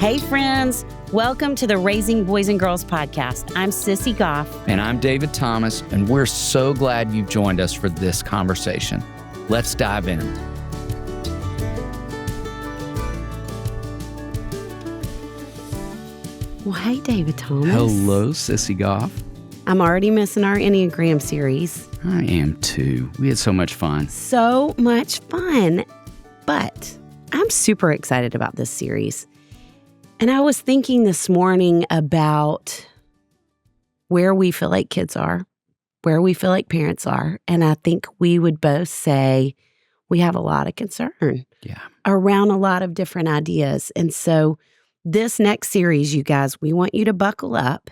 Hey, friends. Welcome to the Raising Boys and Girls podcast. I'm SissyGoff. And I'm David Thomas, and we're so glad you've joined us for this conversation. Let's dive in. Well, hey, David Thomas. Hello, SissyGoff. I'm already missing our Enneagram series. I am too. We had so much fun. So much fun. But I'm super excited about this series. And I was thinking this morning about where we feel like kids are, where we feel like parents are. And I think we would both say we have a lot of concern around a lot of different ideas. And so this next series, you guys, we want you to buckle up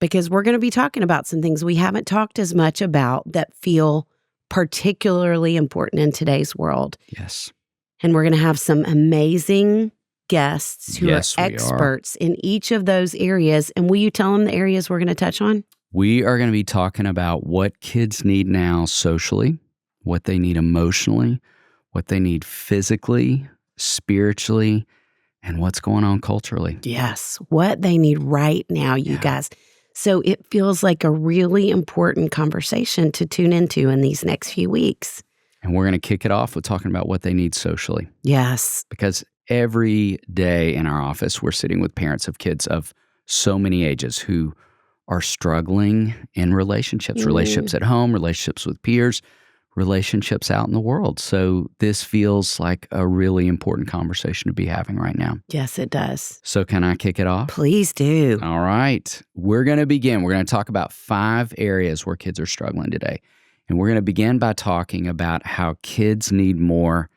because we're going to be talking about some things we haven't talked as much about that feel particularly important in today's world. Yes. And we're going to have some amazing guests who are experts in each of those areas. And will you tell them the areas we're going to touch on? We are going to be talking about what kids need now socially, what they need emotionally, what they need physically, spiritually, and what's going on culturally. Yes, what they need right now, you guys. So it feels like a really important conversation to tune into in these next few weeks. And we're going to kick it off with talking about what they need socially. Yes. Because every day in our office, we're sitting with parents of kids of so many ages who are struggling in relationships, relationships at home, relationships with peers, relationships out in the world. So this feels like a really important conversation to be having right now. Yes, it does. So can I kick it off? Please do. All right. We're going to begin. We're going to talk about 5 areas where kids are struggling today. And we're going to begin by talking about how kids need more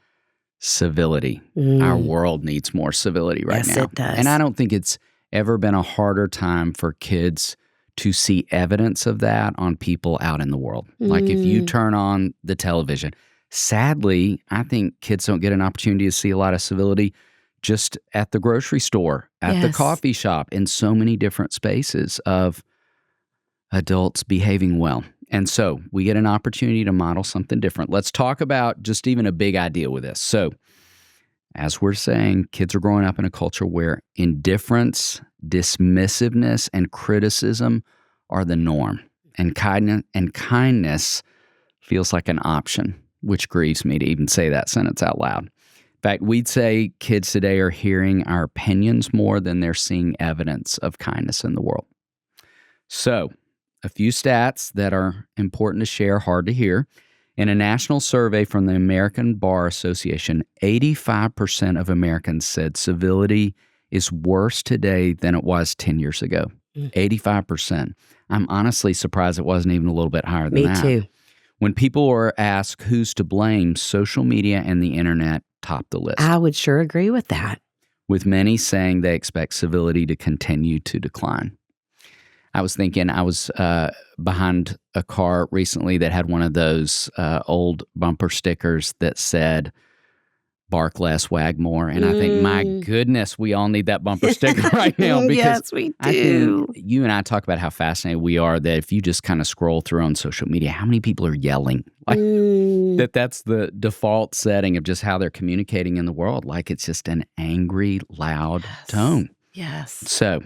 civility. Our world needs more civility right now. Yes, it does. And I don't think it's ever been a harder time for kids to see evidence of that on people out in the world. Like if you turn on the television, sadly, I think kids don't get an opportunity to see a lot of civility just at the grocery store, at the coffee shop, in so many different spaces of adults behaving well. And so we get an opportunity to model something different. Let's talk about just even a big idea with this. So as we're saying, kids are growing up in a culture where indifference, dismissiveness, and criticism are the norm. And kindness feels like an option, which grieves me to even say that sentence out loud. In fact, we'd say kids today are hearing our opinions more than they're seeing evidence of kindness in the world. So, a few stats that are important to share, hard to hear. In a national survey from the American Bar Association, 85% of Americans said civility is worse today than it was 10 years ago. 85%. I'm honestly surprised it wasn't even a little bit higher than that. Me too. When people were asked who's to blame, social media and the internet topped the list, I would sure agree with that. with many saying they expect civility to continue to decline. I was thinking, I was behind a car recently that had one of those old bumper stickers that said, "Bark less, wag more." And I think, my goodness, we all need that bumper sticker right now. Because yes, we do. I think you and I talk about how fascinated we are that if you just kind of scroll through on social media, how many people are yelling? Like that's the default setting of just how they're communicating in the world. Like it's just an angry, loud tone. Yes. So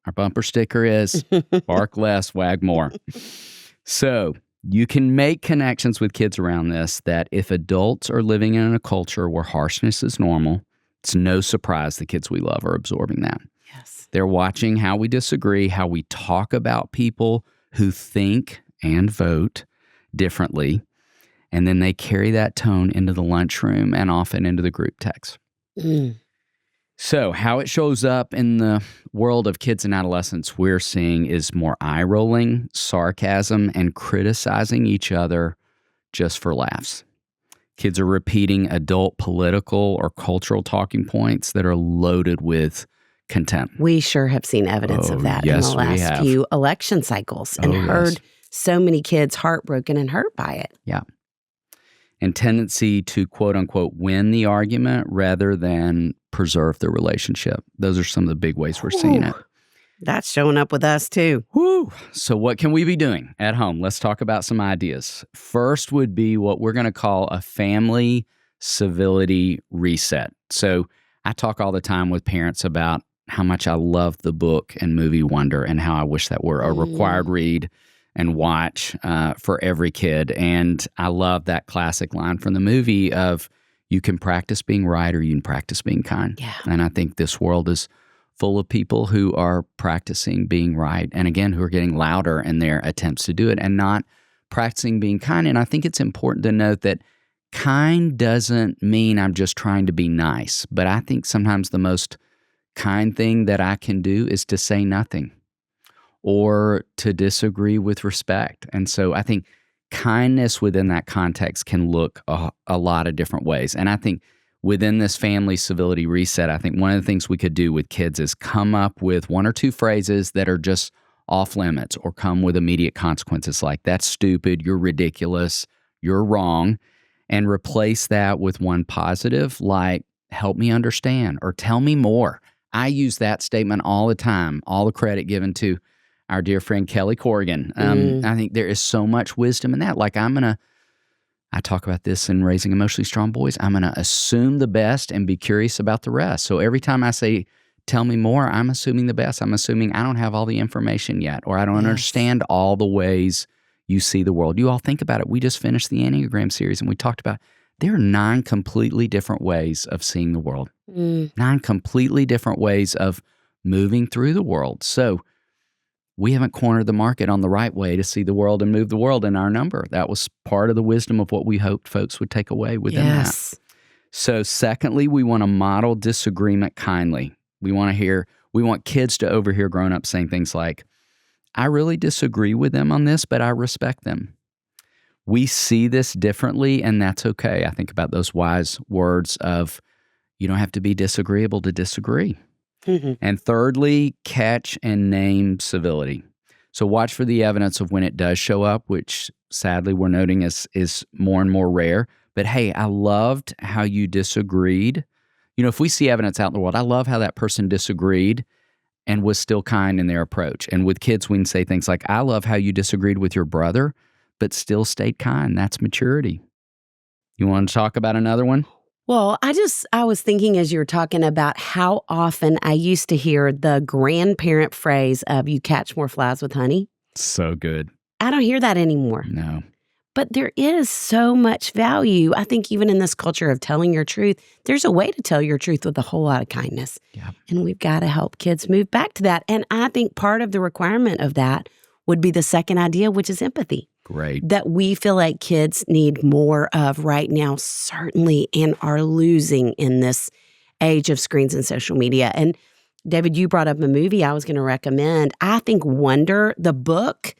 our bumper sticker is bark less, wag more. So you can make connections with kids around this, that if adults are living in a culture where harshness is normal, it's no surprise the kids we love are absorbing that. Yes. They're watching how we disagree, how we talk about people who think and vote differently, and then they carry that tone into the lunchroom and often into the group text. So how it shows up in the world of kids and adolescents we're seeing is more eye-rolling, sarcasm, and criticizing each other just for laughs. Kids are repeating adult political or cultural talking points that are loaded with contempt. We sure have seen evidence of that in the last few election cycles and heard so many kids heartbroken and hurt by it. Yeah. And tendency to, quote unquote, win the argument rather than preserve the relationship. Those are some of the big ways we're seeing it. That's showing up with us too. Woo. So what can we be doing at home? Let's talk about some ideas. First would be what we're going to call a family civility reset. So I talk all the time with parents about how much I love the book and movie Wonder and how I wish that were a required read and watch for every kid. And I love that classic line from the movie of, you can practice being right or you can practice being kind. Yeah. And I think this world is full of people who are practicing being right. And again, who are getting louder in their attempts to do it and not practicing being kind. And I think it's important to note that kind doesn't mean I'm just trying to be nice. But I think sometimes the most kind thing that I can do is to say nothing or to disagree with respect. And so I think kindness within that context can look a lot of different ways. And I think within this family civility reset, I think one of the things we could do with kids is come up with one or two phrases that are just off limits or come with immediate consequences like, that's stupid, you're ridiculous, you're wrong, and replace that with one positive like, help me understand or tell me more. I use that statement all the time, all the credit given to our dear friend Kelly Corrigan. I think there is so much wisdom in that. Like I talk about this in Raising Emotionally Strong Boys, I'm going to assume the best and be curious about the rest. So every time I say, tell me more, I'm assuming the best. I'm assuming I don't have all the information yet, or I don't understand all the ways you see the world. You all think about it. We just finished the Enneagram series and we talked about there are 9 completely different ways of seeing the world. 9 completely different ways of moving through the world. So we haven't cornered the market on the right way to see the world and move the world in our number. That was part of the wisdom of what we hoped folks would take away within that. So secondly, we want to model disagreement kindly. We want kids to overhear grown-ups saying things like, I really disagree with them on this, but I respect them. We see this differently, and that's okay. I think about those wise words of, you don't have to be disagreeable to disagree. And thirdly, catch and name civility. So watch for the evidence of when it does show up, which sadly we're noting is more and more rare. But hey, I loved how you disagreed. You know, if we see evidence out in the world, I love how that person disagreed and was still kind in their approach. And with kids, we can say things like, I love how you disagreed with your brother, but still stayed kind. That's maturity. You want to talk about another one? Well, I was thinking as you were talking about how often I used to hear the grandparent phrase of, you catch more flies with honey. So good. I don't hear that anymore. No. But there is so much value. I think even in this culture of telling your truth, there's a way to tell your truth with a whole lot of kindness. Yeah. And we've got to help kids move back to that. And I think part of the requirement of that would be the second idea, which is empathy. Great. That we feel like kids need more of right now, certainly, and are losing in this age of screens and social media. And David, you brought up a movie I was going to recommend. I think Wonder, the book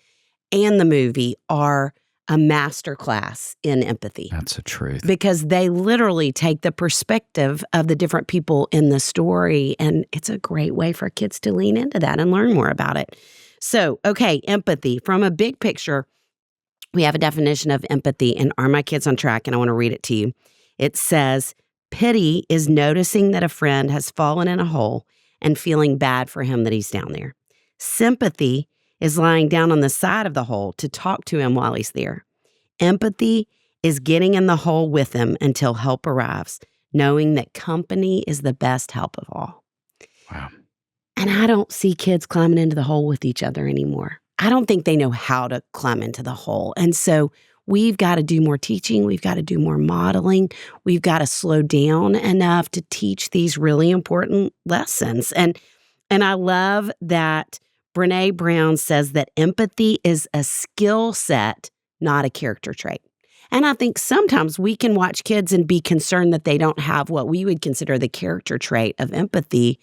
and the movie, are a masterclass in empathy. That's the truth. Because they literally take the perspective of the different people in the story, and it's a great way for kids to lean into that and learn more about it. So, okay, empathy. From a big picture, we have a definition of empathy, and Are My Kids on Track? And I want to read it to you. It says, pity is noticing that a friend has fallen in a hole and feeling bad for him that he's down there. Sympathy is lying down on the side of the hole to talk to him while he's there. Empathy is getting in the hole with him until help arrives, knowing that company is the best help of all. Wow. And I don't see kids climbing into the hole with each other anymore. I don't think they know how to climb into the hole. And so we've got to do more teaching. We've got to do more modeling. We've got to slow down enough to teach these really important lessons. And I love that Brené Brown says that empathy is a skill set, not a character trait. And I think sometimes we can watch kids and be concerned that they don't have what we would consider the character trait of empathy,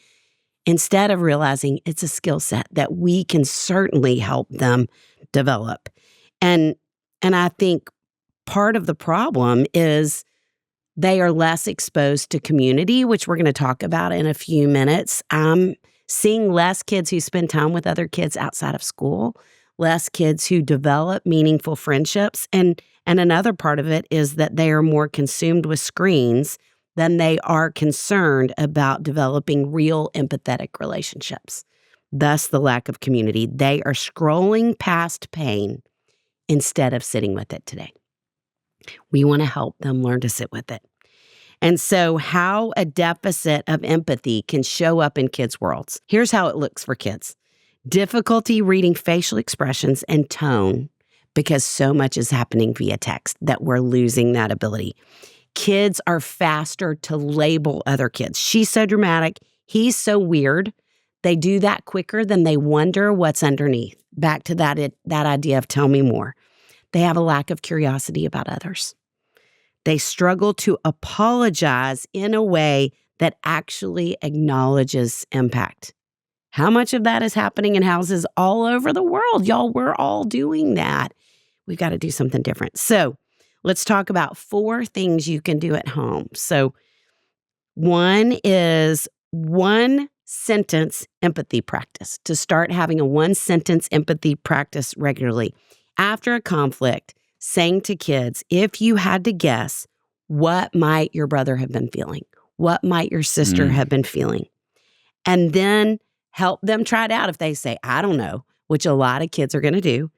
instead of realizing it's a skill set that we can certainly help them develop. And I think part of the problem is they are less exposed to community, which we're going to talk about in a few minutes. I'm seeing less kids who spend time with other kids outside of school, less kids who develop meaningful friendships. And another part of it is that they are more consumed with screens than they are concerned about developing real empathetic relationships. Thus, the lack of community. They are scrolling past pain instead of sitting with it today. We want to help them learn to sit with it. And so how a deficit of empathy can show up in kids' worlds. Here's how it looks for kids. Difficulty reading facial expressions and tone because so much is happening via text that we're losing that ability. Kids are faster to label other kids. She's so dramatic. He's so weird. They do that quicker than they wonder what's underneath. Back to that idea of tell me more. They have a lack of curiosity about others. They struggle to apologize in a way that actually acknowledges impact. How much of that is happening in houses all over the world? Y'all, we're all doing that. We've got to do something different. So let's talk about 4 things you can do at home. So one is 1-sentence empathy practice, to start having a 1-sentence empathy practice regularly. After a conflict, saying to kids, if you had to guess, what might your brother have been feeling? What might your sister have been feeling? And then help them try it out. If they say, I don't know, which a lot of kids are going to do,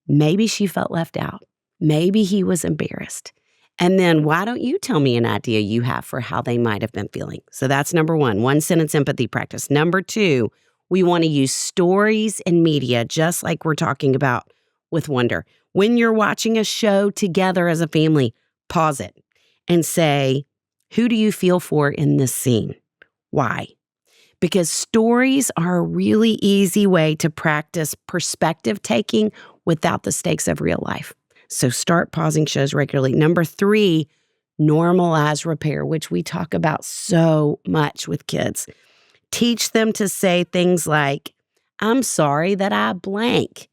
maybe she felt left out. Maybe he was embarrassed. And then why don't you tell me an idea you have for how they might have been feeling? So that's number 1, 1-sentence empathy practice. Number 2, we want to use stories and media, just like we're talking about with Wonder. When you're watching a show together as a family, pause it and say, who do you feel for in this scene? Why? Because stories are a really easy way to practice perspective taking without the stakes of real life. So start pausing shows regularly. Number 3, normalize repair, which we talk about so much with kids. Teach them to say things like, I'm sorry that I blank.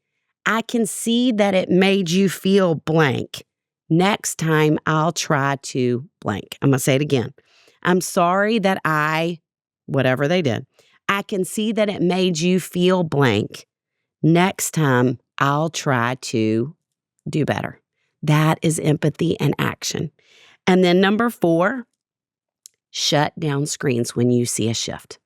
I can see that it made you feel blank. Next time I'll try to blank. I'm going to say it again. I'm sorry that whatever they did. I can see that it made you feel blank. Next time I'll try to do better. That is empathy and action. And then number 4, shut down screens when you see a shift.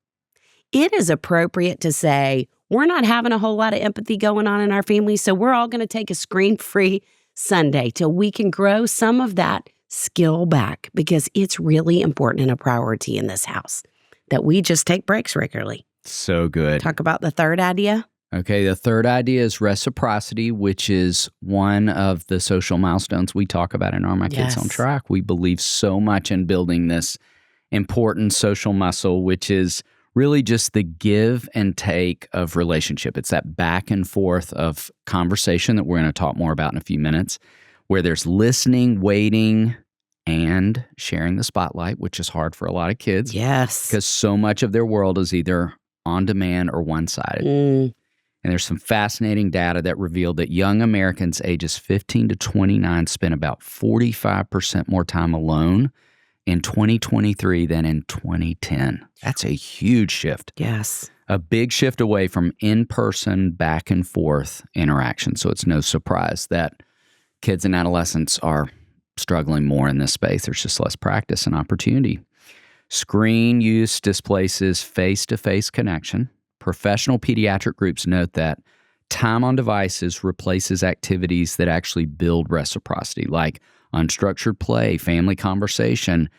It is appropriate to say, we're not having a whole lot of empathy going on in our family, so we're all going to take a screen-free Sunday till we can grow some of that skill back, because it's really important and a priority in this house that we just take breaks regularly. So good. Talk about the third idea. Okay, the third idea is reciprocity, which is one of the social milestones we talk about in My Kids on Track. We believe so much in building this important social muscle, which is really just the give and take of relationship. It's that back and forth of conversation that we're going to talk more about in a few minutes, where there's listening, waiting, and sharing the spotlight, which is hard for a lot of kids. Yes. Because so much of their world is either on demand or one-sided. And there's some fascinating data that revealed that young Americans ages 15 to 29 spent about 45% more time alone in 2023 than in 2010. That's a huge shift. Yes. A big shift away from in-person, back and forth interaction. So it's no surprise that kids and adolescents are struggling more in this space. There's just less practice and opportunity. Screen use displaces face-to-face connection. Professional pediatric groups note that time on devices replaces activities that actually build reciprocity, like unstructured play, family conversation,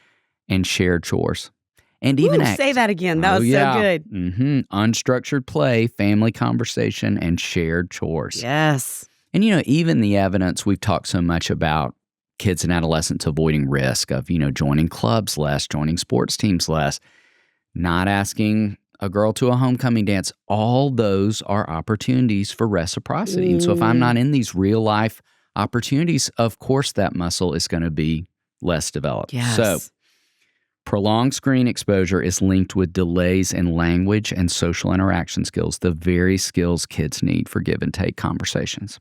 and shared chores. And even say that again. That was so good. Unstructured play, family conversation, and shared chores. Yes. And, even the evidence we've talked so much about kids and adolescents avoiding risk of, joining clubs less, joining sports teams less, not asking a girl to a homecoming dance. All those are opportunities for reciprocity. And so if I'm not in these real life opportunities, of course that muscle is going to be less developed. Yes. So prolonged screen exposure is linked with delays in language and social interaction skills, the very skills kids need for give and take conversations.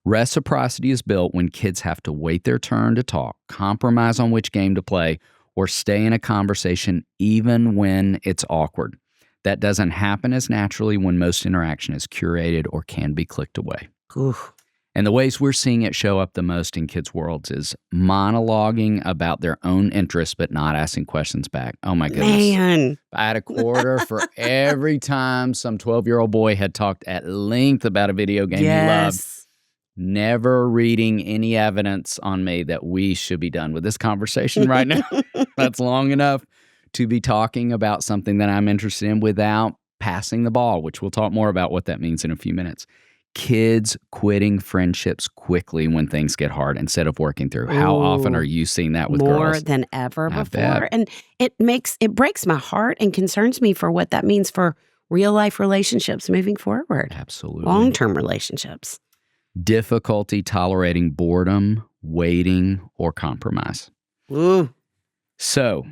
Reciprocity is built when kids have to wait their turn to talk, compromise on which game to play, or stay in a conversation even when it's awkward. That doesn't happen as naturally when most interaction is curated or can be clicked away. Oof. And the ways we're seeing it show up the most in kids' worlds is monologuing about their own interests but not asking questions back. Oh my goodness. Man. I had a quarter for every time some 12-year-old boy had talked at length about a video game he loved. never reading any evidence on me that we should be done with this conversation right now. That's long enough to be talking about something that I'm interested in without passing the ball, which we'll talk more about what that means in a few minutes. Kids quitting friendships quickly when things get hard instead of working through. How often are you seeing that with more girls? than ever I before. bet. And it breaks my heart and concerns me for what that means for real life relationships moving forward. Absolutely. Long-term relationships. Difficulty tolerating boredom, waiting, or compromise. Ooh. So,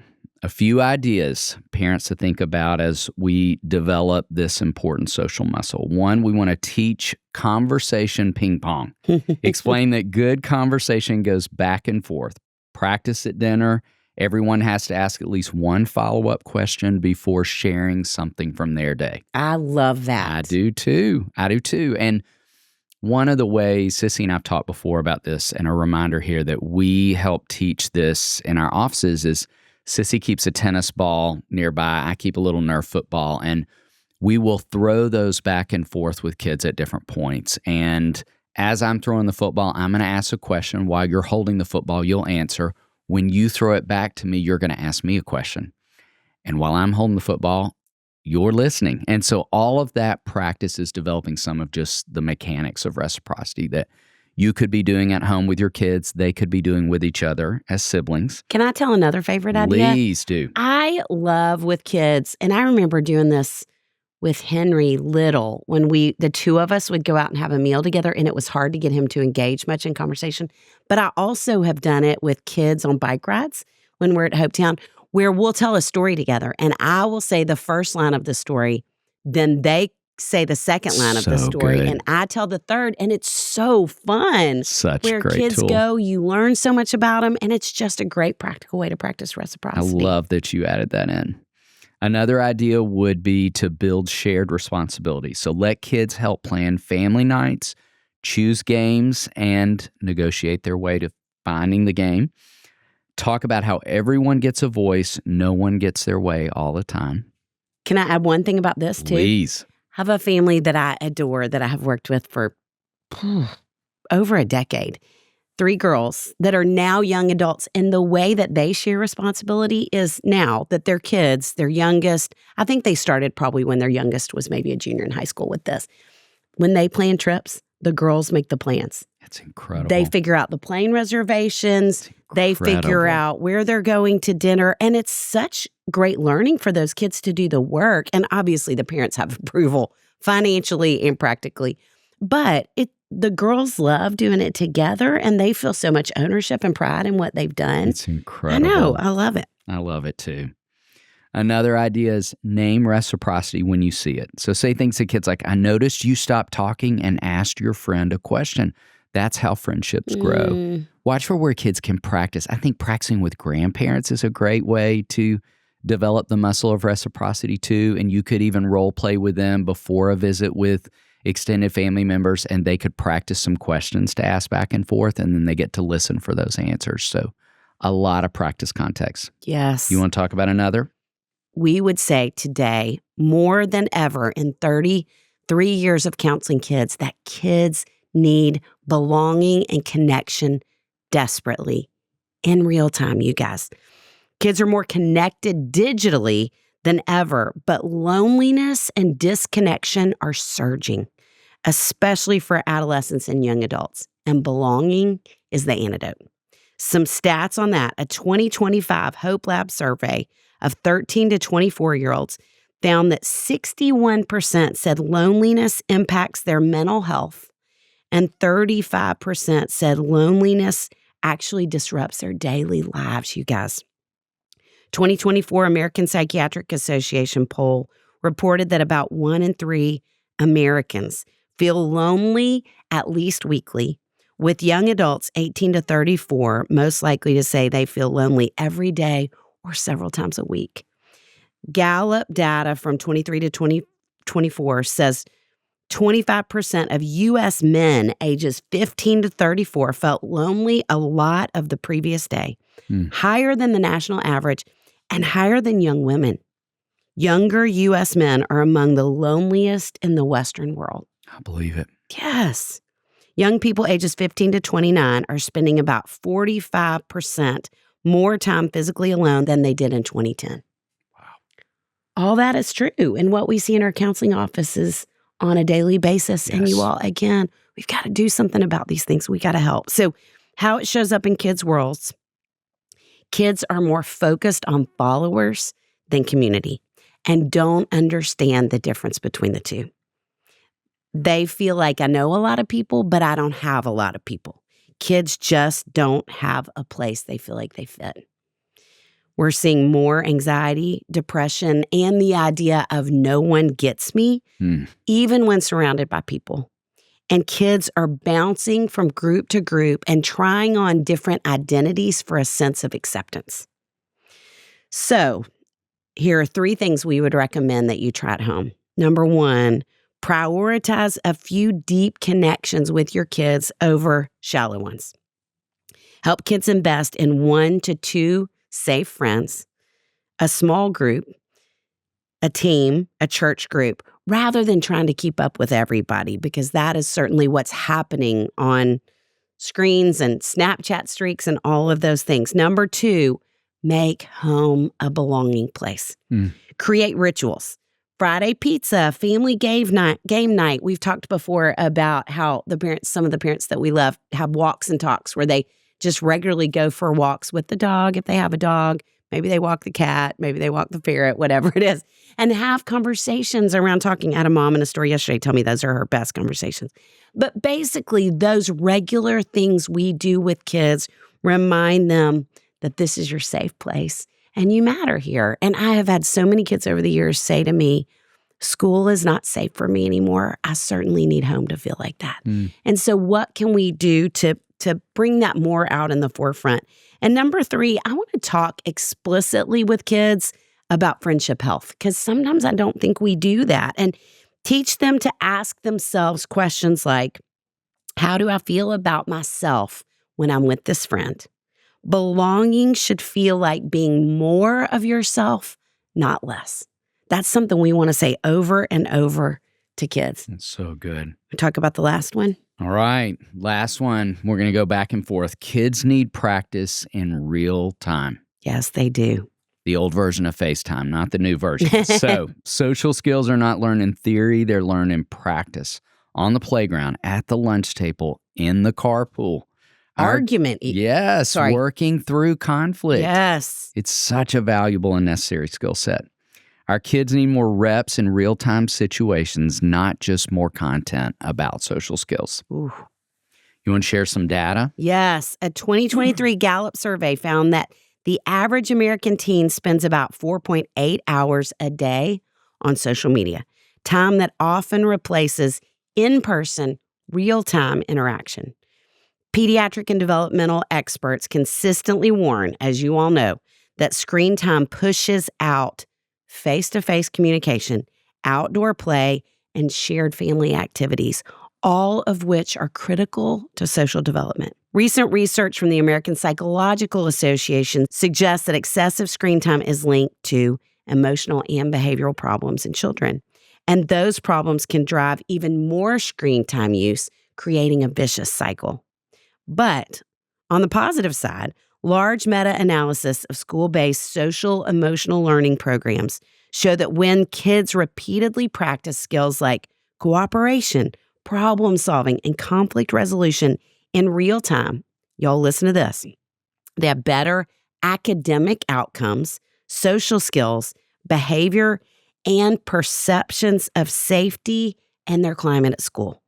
a few ideas, parents, to think about as we develop this important social muscle. One, we want to teach conversation ping pong. Explain that good conversation goes back and forth. Practice at dinner. Everyone has to ask at least one follow-up question before sharing something from their day. I love that. I do too. And one of the ways, Sissy and I've talked before about this, and a reminder here that we help teach this in our offices is Sissy keeps a tennis ball nearby. I keep a little Nerf football, and we will throw those back and forth with kids at different points. And as I'm throwing the football, I'm going to ask a question. While you're holding the football, you'll answer. When you throw it back to me, you're going to ask me a question. And while I'm holding the football, you're listening. And so all of that practice is developing some of just the mechanics of reciprocity that you could be doing at home with your kids. They could be doing with each other as siblings. Can I tell another favorite idea? Please do. I love with kids, and I remember doing this with Henry little when the two of us would go out and have a meal together, and it was hard to get him to engage much in conversation. But I also have done it with kids on bike rides when we're at Hopetown, where we'll tell a story together, and I will say the first line of the story, then they say the second line of the story, good. and I tell the third, and it's so fun. Such where a great kids tool. go, you learn so much about them, and it's just a great practical way to practice I reciprocity. love that you added that in. Another idea would be to build shared responsibility. So let kids help plan family nights, choose games, and negotiate their way to finding the game. Talk about how everyone gets a voice, no one gets their way all the time. Can I add one thing about this too? Please. I have a family that I adore that I have worked with for over a decade. 3 girls that are now young adults, and the way that they share responsibility is now that their kids, their youngest, I think they started probably when their youngest was maybe a junior in high school with this. When they plan trips, the girls make the plans. That's incredible. They figure out the plane reservations. They figure out where they're going to dinner. And it's such great learning for those kids to do the work. And obviously the parents have approval financially and practically. But the girls love doing it together, and they feel so much ownership and pride in what they've done. It's incredible. I know. I love it. I love it too. Another idea is name reciprocity when you see it. So say things to kids like, I noticed you stopped talking and asked your friend a question. That's how friendships grow. Watch for where kids can practice. I think practicing with grandparents is a great way to develop the muscle of reciprocity too. And you could even role play with them before a visit with extended family members, and they could practice some questions to ask back and forth, and then they get to listen for those answers. So a lot of practice context. Yes. You want to talk about another? We would say today, more than ever in 33 years of counseling kids, that kids need belonging and connection desperately in real time, you guys. Kids are more connected digitally than ever, but loneliness and disconnection are surging, especially for adolescents and young adults. And belonging is the antidote. Some stats on that: a 2025 Hope Lab survey of 13 to 24-year-olds found that 61% said loneliness impacts their mental health, and 35% said loneliness actually disrupts their daily lives, you guys. 2024 American Psychiatric Association poll reported that about 1 in 3 Americans feel lonely at least weekly, with young adults 18 to 34 most likely to say they feel lonely every day or several times a week. Gallup data from 23 to 2024 says 25% of U.S. men ages 15 to 34 felt lonely a lot of the previous day, higher than the national average and higher than young women. Younger U.S. men are among the loneliest in the Western world. I believe it. Yes. Young people ages 15 to 29 are spending about 45% more time physically alone than they did in 2010. Wow. All that is true. And what we see in our counseling offices on a daily basis. Yes. And you all, again, we've got to do something about these things. We got to help. So how it shows up in kids' worlds, kids are more focused on followers than community and don't understand the difference between the two. They feel like I know a lot of people, but I don't have a lot of people. Kids just don't have a place they feel like they fit. We're seeing more anxiety, depression, and the idea of no one gets me, even when surrounded by people. And kids are bouncing from group to group and trying on different identities for a sense of acceptance. So, here are 3 things we would recommend that you try at home. Number 1, prioritize a few deep connections with your kids over shallow ones. Help kids invest in 1 to 2 safe friends, a small group, a team, a church group, rather than trying to keep up with everybody, because that is certainly what's happening on screens and Snapchat streaks and all of those things. Number 2, make home a belonging place. Create rituals. Friday pizza, family game night. We've talked before about how some of the parents that we love have walks and talks where they just regularly go for walks with the dog if they have a dog. Maybe they walk the cat, maybe they walk the ferret, whatever it is, and have conversations around talking. I had a mom in a store yesterday tell me those are her best conversations. But basically, those regular things we do with kids remind them that this is your safe place and you matter here. And I have had so many kids over the years say to me, school is not safe for me anymore. I certainly need home to feel like that. And so what can we do to bring that more out in the forefront? And number 3, I want to talk explicitly with kids about friendship health, because sometimes I don't think we do that, and teach them to ask themselves questions like, how do I feel about myself when I'm with this friend? Belonging should feel like being more of yourself, not less. That's something we want to say over and over to kids. That's so good. We talk about the last one. All right. Last one. We're going to go back and forth. Kids need practice in real time. Yes, they do. The old version of FaceTime, not the new version. So social skills are not learned in theory. They're learned in practice. On the playground, at the lunch table, in the carpool. Argument. Yes. Sorry. Working through conflict. Yes. It's such a valuable and necessary skill set. Our kids need more reps in real-time situations, not just more content about social skills. Ooh. You want to share some data? Yes. A 2023 Gallup survey found that the average American teen spends about 4.8 hours a day on social media, time that often replaces in-person, real-time interaction. Pediatric and developmental experts consistently warn, as you all know, that screen time pushes out face-to-face communication, outdoor play, and shared family activities, all of which are critical to social development. Recent research from the American Psychological Association suggests that excessive screen time is linked to emotional and behavioral problems in children. And those problems can drive even more screen time use, creating a vicious cycle. But on the positive side, large meta-analysis of school-based social emotional learning programs show that when kids repeatedly practice skills like cooperation, problem solving, and conflict resolution in real time, y'all listen to this, they have better academic outcomes, social skills, behavior, and perceptions of safety and their climate at school.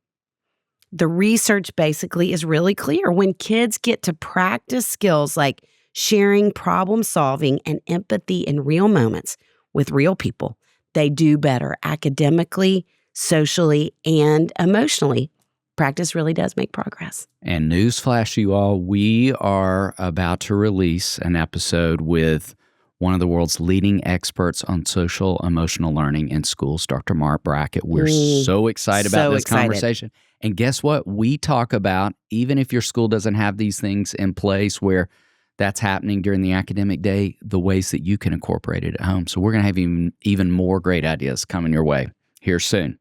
The research basically is really clear. When kids get to practice skills like sharing, problem solving, and empathy in real moments with real people, they do better academically, socially, and emotionally. Practice really does make progress. And newsflash, you all, we are about to release an episode with one of the world's leading experts on social emotional learning in schools, Dr. Mark Brackett. We're so excited about this conversation. And guess what? We talk about, even if your school doesn't have these things in place where that's happening during the academic day, the ways that you can incorporate it at home. So we're going to have even more great ideas coming your way here soon.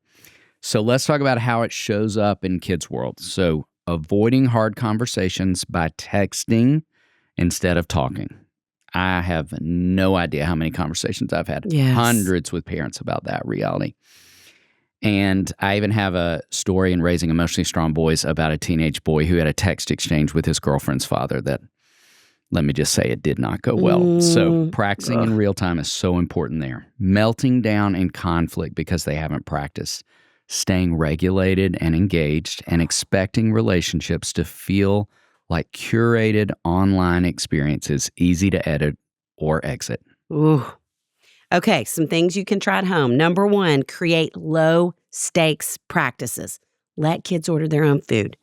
So let's talk about how it shows up in kids' world. So avoiding hard conversations by texting instead of talking. I have no idea how many conversations I've had. Yes. Hundreds with parents about that reality. And I even have a story in Raising Emotionally Strong Boys about a teenage boy who had a text exchange with his girlfriend's father that, let me just say, it did not go well. So practicing in real time is so important there. Melting down in conflict because they haven't practiced. Staying regulated and engaged and expecting relationships to feel like curated online experiences, easy to edit or exit. Ooh. Okay, some things you can try at home. Number 1, create low-stakes practices. Let kids order their own food.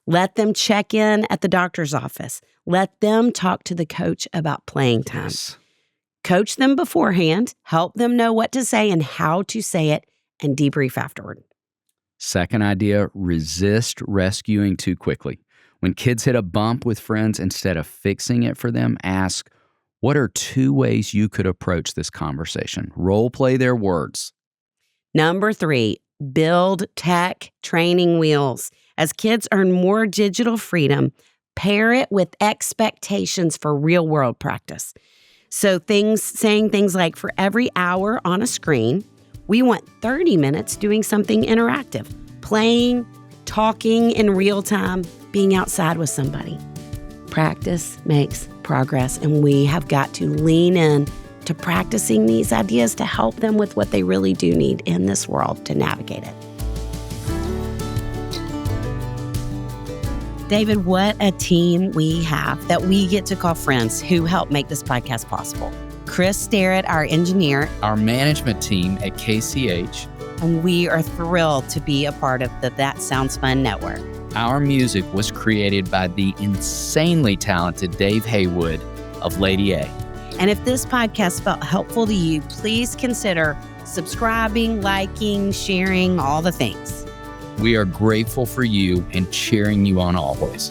Let them check in at the doctor's office. Let them talk to the coach about playing time. Yes. Coach them beforehand. Help them know what to say and how to say it, and debrief afterward. Second idea, resist rescuing too quickly. When kids hit a bump with friends, instead of fixing it for them, ask, what are 2 ways you could approach this conversation? Role play their words. Number 3, build tech training wheels. As kids earn more digital freedom, pair it with expectations for real-world practice. So saying things like, for every hour on a screen, we want 30 minutes doing something interactive, playing, talking in real time, being outside with somebody. Practice makes progress, and we have got to lean in to practicing these ideas to help them with what they really do need in this world to navigate it. David, what a team we have that we get to call friends who help make this podcast possible. Chris Starrett, our engineer. Our management team at KCH. And we are thrilled to be a part of the That Sounds Fun network. Our music was created by the insanely talented Dave Haywood of Lady A. And if this podcast felt helpful to you, please consider subscribing, liking, sharing, all the things. We are grateful for you and cheering you on always.